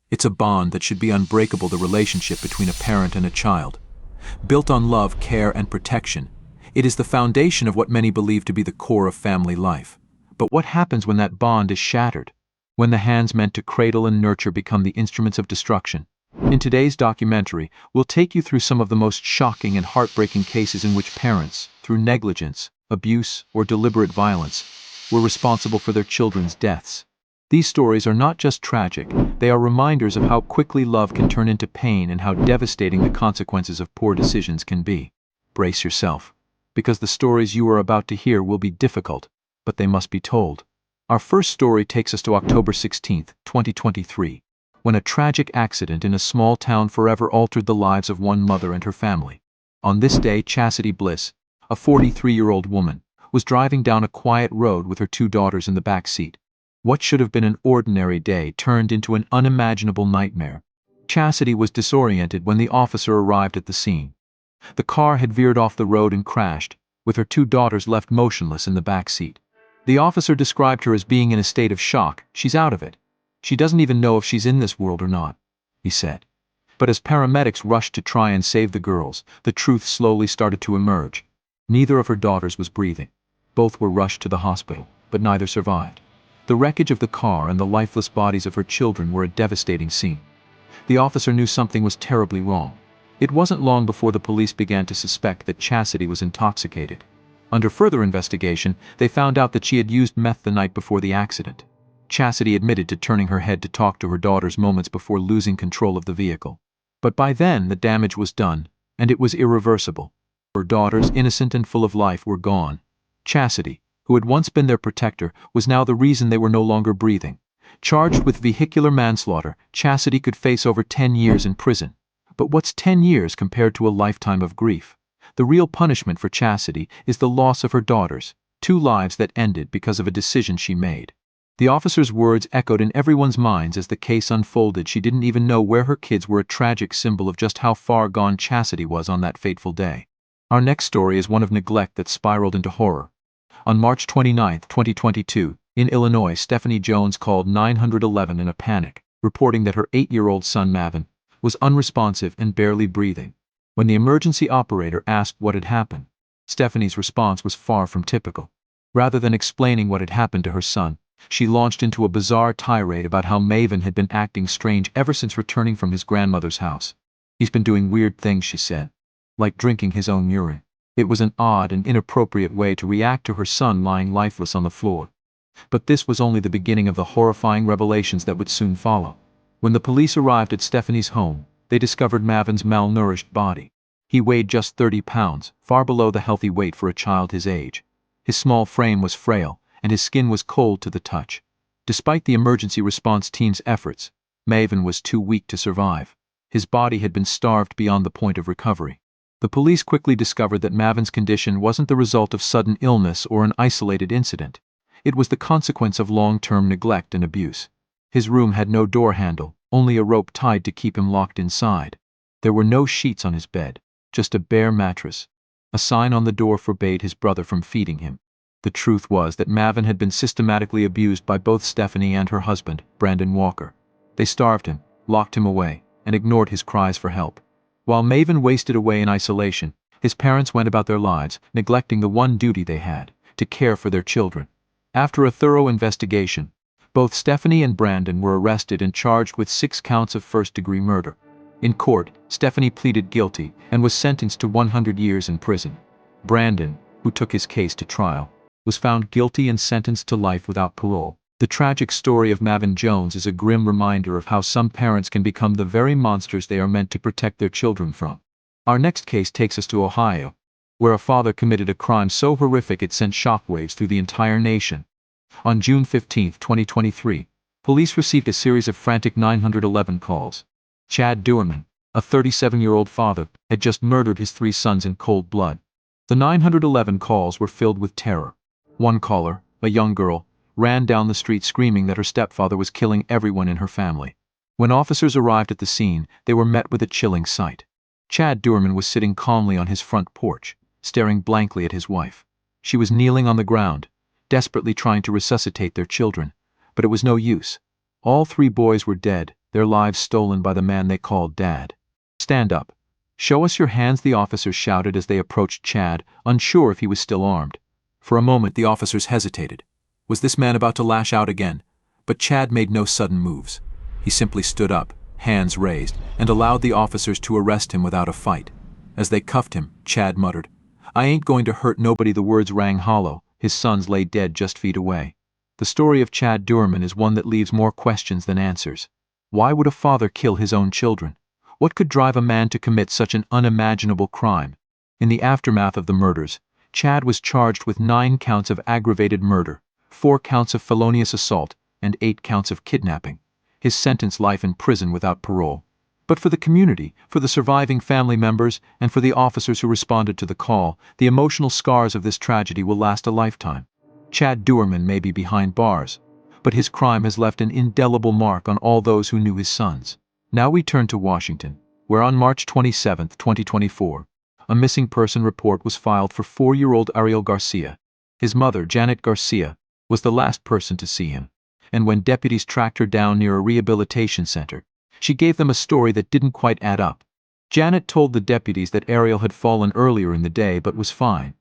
It's a bond that should be unbreakable, the relationship between a parent and a child. Built on love, care, and protection, it is the foundation of what many believe to be the core of family life. But what happens when that bond is shattered? When the hands meant to cradle and nurture become the instruments of destruction? In today's documentary, we'll take you through some of the most shocking and heartbreaking cases in which parents, through negligence, abuse, or deliberate violence, were responsible for their children's deaths. These stories are not just tragic, they are reminders of how quickly love can turn into pain and how devastating the consequences of poor decisions can be. Brace yourself, because the stories you are about to hear will be difficult, but they must be told. Our first story takes us to October 16, 2023, when a tragic accident in a small town forever altered the lives of one mother and her family. On this day, Chassidy Bliss, a 43-year-old woman, was driving down a quiet road with her two daughters in the back seat. What should have been an ordinary day turned into an unimaginable nightmare. Chassidy was disoriented when the officer arrived at the scene. The car had veered off the road and crashed, with her two daughters left motionless in the back seat. The officer described her as being in a state of shock. "She's out of it. She doesn't even know if she's in this world or not," he said. But as paramedics rushed to try and save the girls, the truth slowly started to emerge. Neither of her daughters was breathing. Both were rushed to the hospital, but neither survived. The wreckage of the car and the lifeless bodies of her children were a devastating scene. The officer knew something was terribly wrong. It wasn't long before the police began to suspect that Chassidy was intoxicated. Under further investigation, they found out that she had used meth the night before the accident. Chassidy admitted to turning her head to talk to her daughters moments before losing control of the vehicle. But by then, the damage was done, and it was irreversible. Her daughters, innocent and full of life, were gone. Chassidy, who had once been their protector, was now the reason they were no longer breathing. Charged with vehicular manslaughter, Chassidy could face over 10 years in prison. But what's 10 years compared to a lifetime of grief? The real punishment for Chassidy is the loss of her daughters, 2 lives that ended because of a decision she made. The officer's words echoed in everyone's minds as the case unfolded. She didn't even know where her kids were, a tragic symbol of just how far gone Chassidy was on that fateful day. Our next story is one of neglect that spiraled into horror. On March 29, 2022, in Illinois, Stephanie Jones called 911 in a panic, reporting that her 8-year-old son Mavin was unresponsive and barely breathing. When the emergency operator asked what had happened, Stephanie's response was far from typical. Rather than explaining what had happened to her son, she launched into a bizarre tirade about how Mavin had been acting strange ever since returning from his grandmother's house. "He's been doing weird things," she said, "like drinking his own urine." It was an odd and inappropriate way to react to her son lying lifeless on the floor. But this was only the beginning of the horrifying revelations that would soon follow. When the police arrived at Stephanie's home, they discovered Mavin's malnourished body. He weighed just 30 pounds, far below the healthy weight for a child his age. His small frame was frail, and his skin was cold to the touch. Despite the emergency response team's efforts, Mavin was too weak to survive. His body had been starved beyond the point of recovery. The police quickly discovered that Mavin's condition wasn't the result of sudden illness or an isolated incident. It was the consequence of long-term neglect and abuse. His room had no door handle, only a rope tied to keep him locked inside. There were no sheets on his bed, just a bare mattress. A sign on the door forbade his brother from feeding him. The truth was that Mavin had been systematically abused by both Stephanie and her husband, Brandon Walker. They starved him, locked him away, and ignored his cries for help. While Mavin wasted away in isolation, his parents went about their lives, neglecting the one duty they had, to care for their children. After a thorough investigation, both Stephanie and Brandon were arrested and charged with 6 counts of first-degree murder. In court, Stephanie pleaded guilty and was sentenced to 100 years in prison. Brandon, who took his case to trial, was found guilty and sentenced to life without parole. The tragic story of Mavin Jones is a grim reminder of how some parents can become the very monsters they are meant to protect their children from. Our next case takes us to Ohio, where a father committed a crime so horrific it sent shockwaves through the entire nation. On June 15, 2023, police received a series of frantic 911 calls. Chad Duerman, a 37-year-old father, had just murdered his 3 sons in cold blood. The 911 calls were filled with terror. One caller, a young girl, ran down the street screaming that her stepfather was killing everyone in her family. When officers arrived at the scene, they were met with a chilling sight. Chad Duerman was sitting calmly on his front porch, staring blankly at his wife. She was kneeling on the ground, desperately trying to resuscitate their children, but it was no use. All 3 boys were dead, their lives stolen by the man they called Dad. "Stand up. Show us your hands," the officers shouted as they approached Chad, unsure if he was still armed. For a moment the officers hesitated. Was this man about to lash out again? But Chad made no sudden moves. He simply stood up, hands raised, and allowed the officers to arrest him without a fight. As they cuffed him, Chad muttered, "I ain't going to hurt nobody." The words rang hollow. His sons lay dead just feet away. The story of Chad Durman is one that leaves more questions than answers. Why would a father kill his own children? What could drive a man to commit such an unimaginable crime? In the aftermath of the murders, Chad was charged with 9 counts of aggravated murder, 4 counts of felonious assault, and 8 counts of kidnapping. His sentence: life in prison without parole. But for the community, for the surviving family members, and for the officers who responded to the call, the emotional scars of this tragedy will last a lifetime. Chad Durman may be behind bars, but his crime has left an indelible mark on all those who knew his sons. Now we turn to Washington, where on March 27, 2024, a missing person report was filed for 4-year-old Ariel Garcia. His mother, Janet Garcia, was the last person to see him, and when deputies tracked her down near a rehabilitation center, she gave them a story that didn't quite add up. Janet told the deputies that Ariel had fallen earlier in the day but was fine.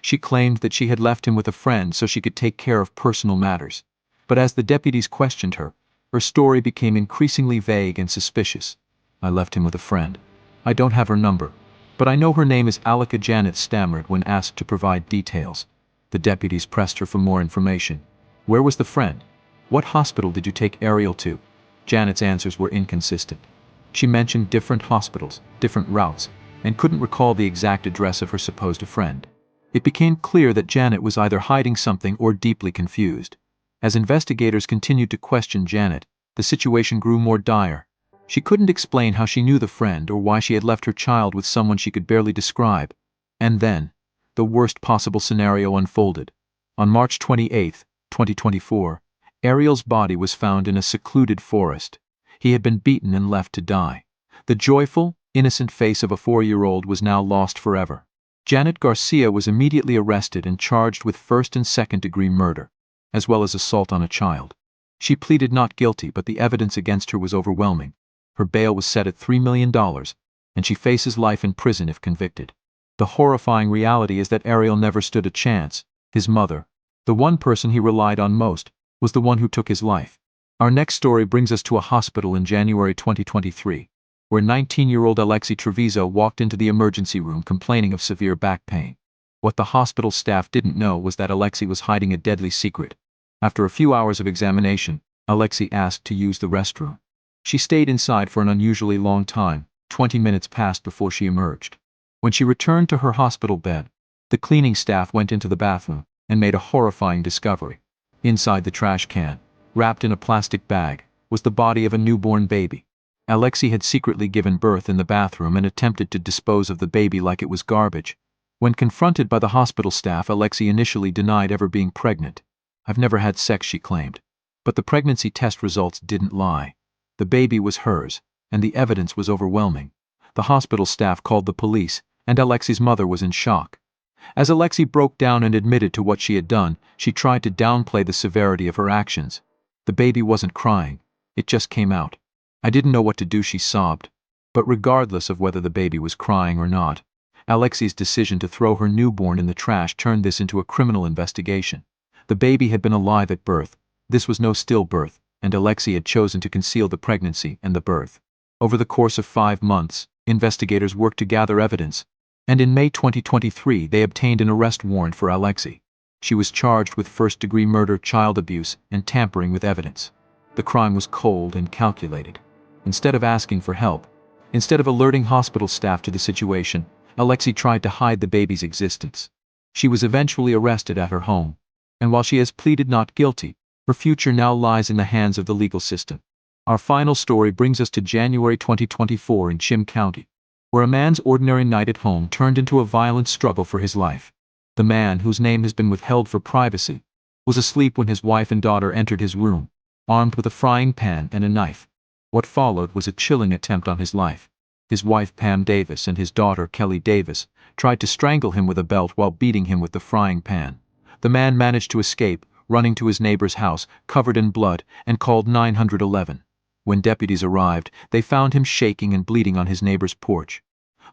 She claimed that she had left him with a friend so she could take care of personal matters. But as the deputies questioned her, her story became increasingly vague and suspicious. "I left him with a friend. I don't have her number, but I know her name is Alika." Janet stammered when asked to provide details. The deputies pressed her for more information. "Where was the friend? What hospital did you take Ariel to?" Janet's answers were inconsistent. She mentioned different hospitals, different routes, and couldn't recall the exact address of her supposed friend. It became clear that Janet was either hiding something or deeply confused. As investigators continued to question Janet, the situation grew more dire. She couldn't explain how she knew the friend or why she had left her child with someone she could barely describe. And then, the worst possible scenario unfolded. On March 28, 2024, Ariel's body was found in a secluded forest. He had been beaten and left to die. The joyful, innocent face of a 4-year-old was now lost forever. Janet Garcia was immediately arrested and charged with first and second-degree murder, as well as assault on a child. She pleaded not guilty, but the evidence against her was overwhelming. Her bail was set at $3 million, and she faces life in prison if convicted. The horrifying reality is that Ariel never stood a chance. His mother, the one person he relied on most, was the one who took his life. Our next story brings us to a hospital in January 2023, where 19-year-old Alexi Trevizo walked into the emergency room complaining of severe back pain. What the hospital staff didn't know was that Alexi was hiding a deadly secret. After a few hours of examination, Alexi asked to use the restroom. She stayed inside for an unusually long time. 20 minutes passed before she emerged. When she returned to her hospital bed, the cleaning staff went into the bathroom and made a horrifying discovery. Inside the trash can, wrapped in a plastic bag, was the body of a newborn baby. Alexi had secretly given birth in the bathroom and attempted to dispose of the baby like it was garbage. When confronted by the hospital staff, Alexi initially denied ever being pregnant. "I've never had sex," she claimed. But the pregnancy test results didn't lie. The baby was hers, and the evidence was overwhelming. The hospital staff called the police, and Alexi's mother was in shock. As Alexi broke down and admitted to what she had done, she tried to downplay the severity of her actions. "The baby wasn't crying. It just came out. I didn't know what to do," she sobbed. But regardless of whether the baby was crying or not, Alexi's decision to throw her newborn in the trash turned this into a criminal investigation. The baby had been alive at birth. This was no stillbirth, and Alexi had chosen to conceal the pregnancy and the birth. Over the course of 5 months, investigators worked to gather evidence, and in May 2023 they obtained an arrest warrant for Alexi. She was charged with first-degree murder, child abuse, and tampering with evidence. The crime was cold and calculated. Instead of asking for help, instead of alerting hospital staff to the situation, Alexi tried to hide the baby's existence. She was eventually arrested at her home, and while she has pleaded not guilty, her future now lies in the hands of the legal system. Our final story brings us to January 2024 in Chim County, where a man's ordinary night at home turned into a violent struggle for his life. The man, whose name has been withheld for privacy, was asleep when his wife and daughter entered his room, armed with a frying pan and a knife. What followed was a chilling attempt on his life. His wife Pam Davis and his daughter Kelly Davis tried to strangle him with a belt while beating him with the frying pan. The man managed to escape, running to his neighbor's house, covered in blood, and called 911. When deputies arrived, they found him shaking and bleeding on his neighbor's porch.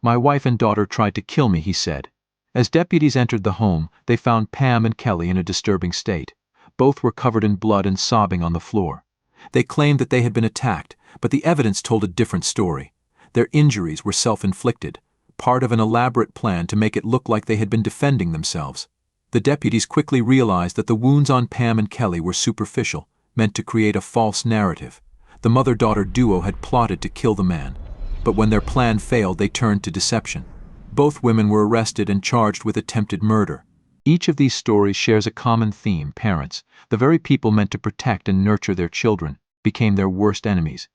"My wife and daughter tried to kill me," he said. As deputies entered the home, they found Pam and Kelly in a disturbing state. Both were covered in blood and sobbing on the floor. They claimed that they had been attacked, but the evidence told a different story. Their injuries were self-inflicted, part of an elaborate plan to make it look like they had been defending themselves. The deputies quickly realized that the wounds on Pam and Kelly were superficial, meant to create a false narrative. The mother-daughter duo had plotted to kill the man. But when their plan failed, they turned to deception. Both women were arrested and charged with attempted murder. Each of these stories shares a common theme: parents, the very people meant to protect and nurture their children, became their worst enemies.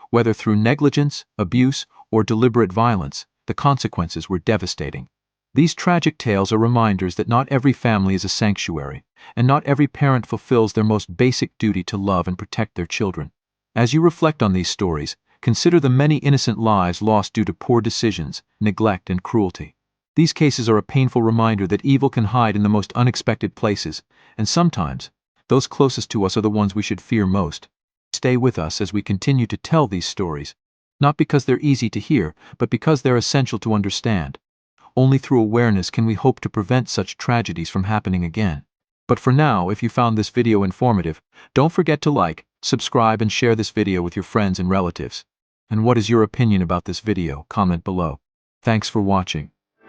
Whether through negligence, abuse, or deliberate violence, the consequences were devastating. These tragic tales are reminders that not every family is a sanctuary, and not every parent fulfills their most basic duty to love and protect their children. As you reflect on these stories, consider the many innocent lives lost due to poor decisions, neglect, and cruelty. These cases are a painful reminder that evil can hide in the most unexpected places, and sometimes, those closest to us are the ones we should fear most. Stay with us as we continue to tell these stories, not because they're easy to hear, but because they're essential to understand. Only through awareness can we hope to prevent such tragedies from happening again. But for now, if you found this video informative, don't forget to like, subscribe, and share this video with your friends and relatives. And what is your opinion about this video? Comment below. Thanks for watching.